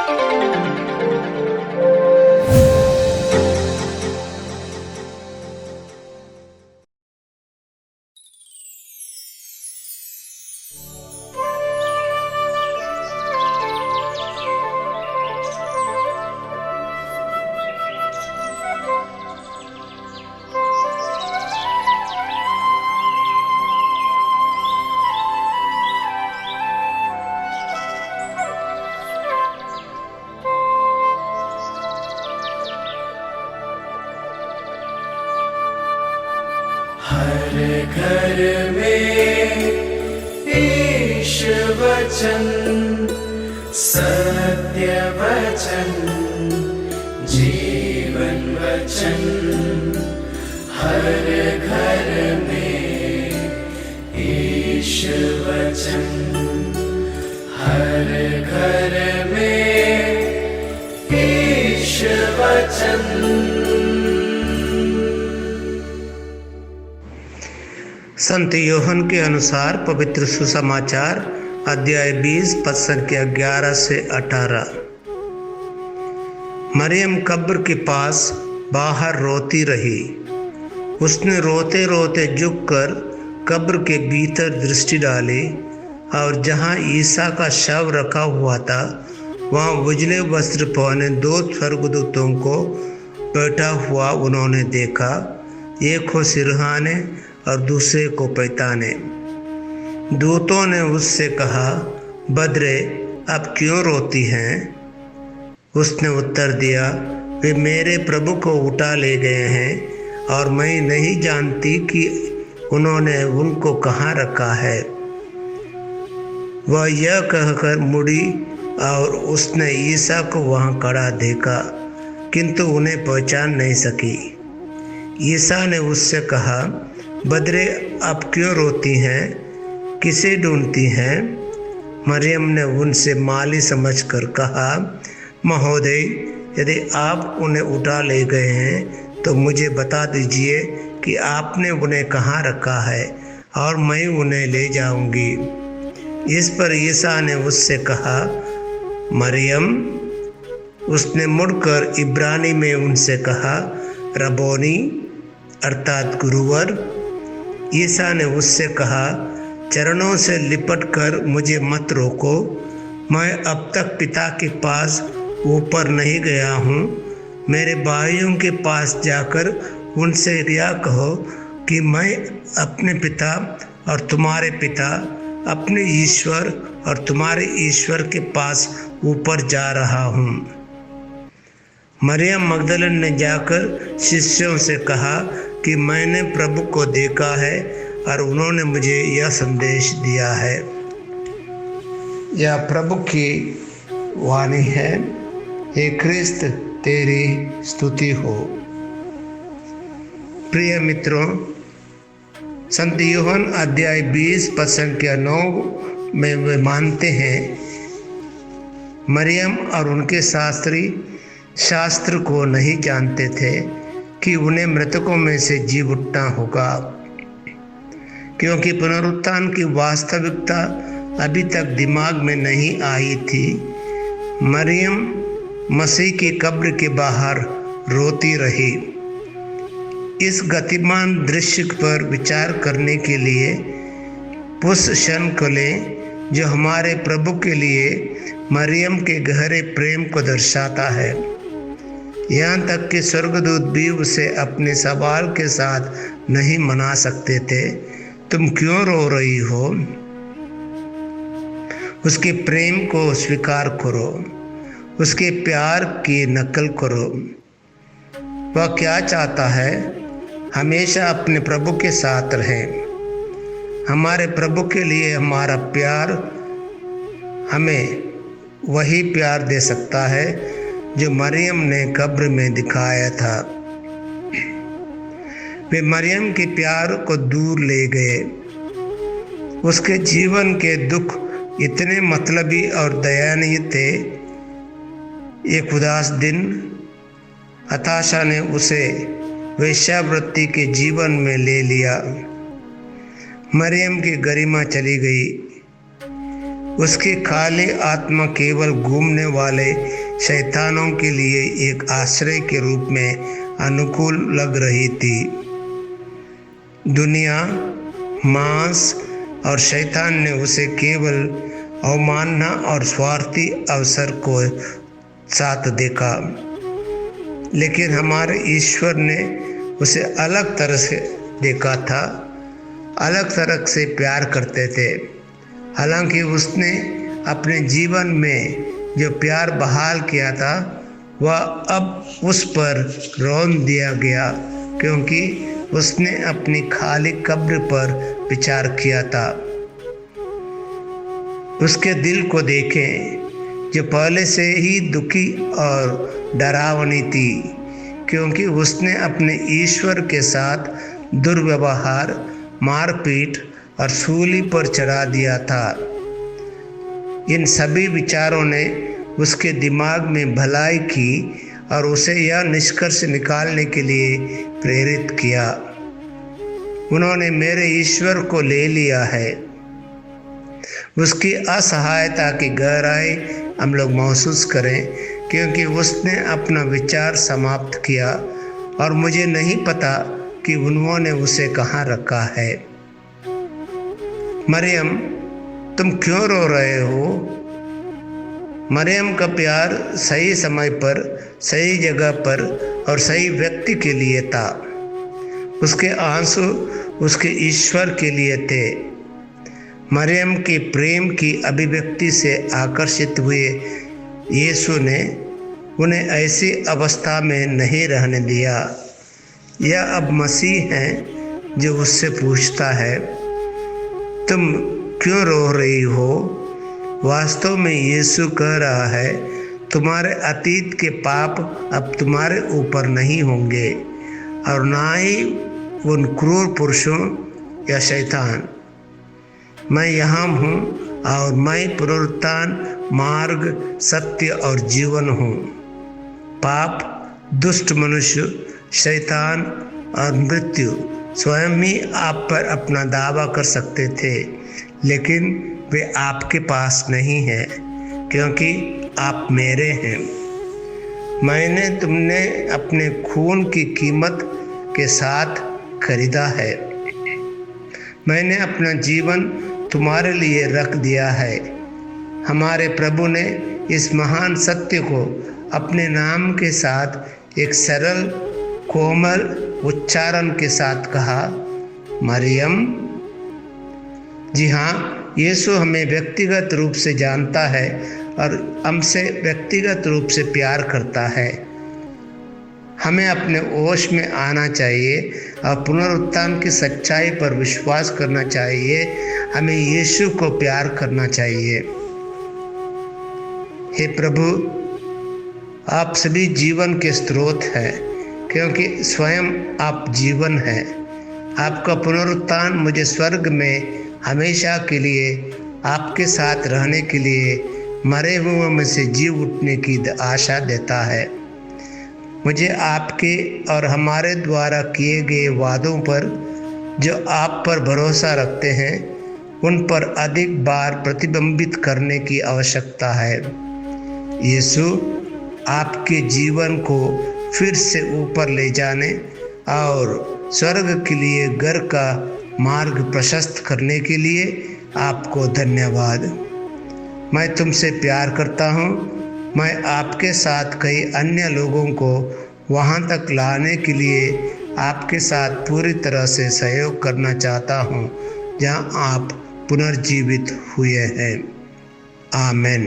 हर घर में ईश वचन, सत्य वचन, जीवन वचन। हर घर में ईश वचन, हर घर में ईश वचन। संत यूहन्ना के अनुसार पवित्र सुसमाचार अध्याय 20 पद संख्या 11 से 18। मरियम कब्र के पास बाहर रोती रही। उसने रोते रोते झुककर कब्र के भीतर दृष्टि डाली और जहाँ ईसा का शव रखा हुआ था वहाँ उजले वस्त्र पहने 2 स्वर्गदूतों को बैठा हुआ उन्होंने देखा, एक को सिरहाने और दूसरे को पैताने। दूतों ने उससे कहा, बद्रे अब क्यों रोती हैं? उसने उत्तर दिया, वे मेरे प्रभु को उठा ले गए हैं और मैं नहीं जानती कि उन्होंने उनको कहाँ रखा है। वह यह कहकर मुड़ी और उसने ईसा को वहाँ खड़ा देखा, किंतु उन्हें पहचान नहीं सकी। ईसा ने उससे कहा, बद्रे आप क्यों रोती हैं? किसे ढूंढती हैं? मरियम ने उनसे माली समझकर कहा, महोदय, यदि आप उन्हें उठा ले गए हैं तो मुझे बता दीजिए कि आपने उन्हें कहाँ रखा है और मैं उन्हें ले जाऊंगी। इस पर ईसा ने उससे कहा, मरियम। उसने मुड़कर इब्रानी में उनसे कहा, रबोनी, अर्थात गुरुवर। ईसा ने उससे कहा, चरणों से लिपटकर मुझे मत रोको, मैं अब तक पिता के पास ऊपर नहीं गया हूँ। मेरे भाइयों के पास जाकर उनसे यह कहो कि मैं अपने पिता और तुम्हारे पिता, अपने ईश्वर और तुम्हारे ईश्वर के पास ऊपर जा रहा हूँ। मरियम मगदलन ने जाकर शिष्यों से कहा कि मैंने प्रभु को देखा है और उन्होंने मुझे यह संदेश दिया है। यह प्रभु की वाणी है। हे क्रिस्त, तेरी स्तुति हो। प्रिय मित्रों, संत यूहन्ना अध्याय 20 पद संख्या 9 में वे मानते हैं मरियम और उनके शास्त्र को नहीं जानते थे कि उन्हें मृतकों में से जी उठना होगा, क्योंकि पुनरुत्थान की वास्तविकता अभी तक दिमाग में नहीं आई थी। मरियम मसीह की कब्र के बाहर रोती रही। इस गतिमान दृश्य पर विचार करने के लिए उस क्षण को लें जो हमारे प्रभु के लिए मरियम के गहरे प्रेम को दर्शाता है। यहाँ तक कि स्वर्गदूत भी उसे अपने सवाल के साथ नहीं मना सकते थे, तुम क्यों रो रही हो? उसके प्रेम को स्वीकार करो, उसके प्यार की नकल करो। वह क्या चाहता है? हमेशा अपने प्रभु के साथ रहें। हमारे प्रभु के लिए हमारा प्यार हमें वही प्यार दे सकता है जो मरियम ने कब्र में दिखाया था। वे मरियम के प्यार को दूर ले गए। उसके जीवन के दुख इतने मतलबी और दयनीय थे। एक उदास दिन हताशा ने उसे वेश्यावृत्ति के जीवन में ले लिया। मरियम की गरिमा चली गई। उसकी खाली आत्मा केवल घूमने वाले शैतानों के लिए एक आश्रय के रूप में अनुकूल लग रही थी। दुनिया, मांस और शैतान ने उसे केवल अवमानना और स्वार्थी अवसर को साथ देखा, लेकिन हमारे ईश्वर ने उसे अलग तरह से देखा था, अलग तरह से प्यार करते थे। हालांकि उसने अपने जीवन में जो प्यार बहाल किया था वह अब उस पर रौंद दिया गया, क्योंकि उसने अपनी खाली कब्र पर विचार किया था। उसके दिल को देखें जो पहले से ही दुखी और डरावनी थी, क्योंकि उसने अपने ईश्वर के साथ दुर्व्यवहार, मारपीट और सूली पर चढ़ा दिया था। इन सभी विचारों ने उसके दिमाग में भलाई की और उसे यह निष्कर्ष निकालने के लिए प्रेरित किया, उन्होंने मेरे ईश्वर को ले लिया है। उसकी असहायता की गहराई हम लोग महसूस करें, क्योंकि उसने अपना विचार समाप्त किया और मुझे नहीं पता कि उन्होंने उसे कहाँ रखा है। मरियम, तुम क्यों रो रहे हो? मरियम का प्यार सही समय पर, सही जगह पर और सही व्यक्ति के लिए था। उसके आंसू उसके ईश्वर के लिए थे। मरियम के प्रेम की अभिव्यक्ति से आकर्षित हुए यीशु ने उन्हें ऐसी अवस्था में नहीं रहने दिया। यह अब मसीह है जो उससे पूछता है, तुम क्यों रो रही हो? वास्तव में यीशु कह रहा है, तुम्हारे अतीत के पाप अब तुम्हारे ऊपर नहीं होंगे और ना ही उन क्रूर पुरुषों या शैतान। मैं यहाँ हूँ और मैं पुनरुत्थान, मार्ग, सत्य और जीवन हूँ। पाप, दुष्ट मनुष्य, शैतान और मृत्यु स्वयं ही आप पर अपना दावा कर सकते थे, लेकिन वे आपके पास नहीं हैं, क्योंकि आप मेरे हैं। मैंने तुमने अपने खून की कीमत के साथ खरीदा है। मैंने अपना जीवन तुम्हारे लिए रख दिया है। हमारे प्रभु ने इस महान सत्य को अपने नाम के साथ एक सरल, कोमल उच्चारण के साथ कहा, मरियम। जी हाँ, यीशु हमें व्यक्तिगत रूप से जानता है और हमसे व्यक्तिगत रूप से प्यार करता है। हमें अपने होश में आना चाहिए और पुनरुत्थान की सच्चाई पर विश्वास करना चाहिए। हमें यीशु को प्यार करना चाहिए। हे प्रभु, आप सभी जीवन के स्रोत हैं, क्योंकि स्वयं आप जीवन हैं। आपका पुनरुत्थान मुझे स्वर्ग में हमेशा के लिए आपके साथ रहने के लिए मरे हुए में से जी उठने की आशा देता है। मुझे आपके और हमारे द्वारा किए गए वादों पर, जो आप पर भरोसा रखते हैं, उन पर अधिक बार प्रतिबिंबित करने की आवश्यकता है। यीशु, आपके जीवन को फिर से ऊपर ले जाने और स्वर्ग के लिए घर का मार्ग प्रशस्त करने के लिए आपको धन्यवाद। मैं तुमसे प्यार करता हूँ। मैं आपके साथ कई अन्य लोगों को वहाँ तक लाने के लिए आपके साथ पूरी तरह से सहयोग करना चाहता हूँ जहाँ आप पुनर्जीवित हुए हैं। आमीन।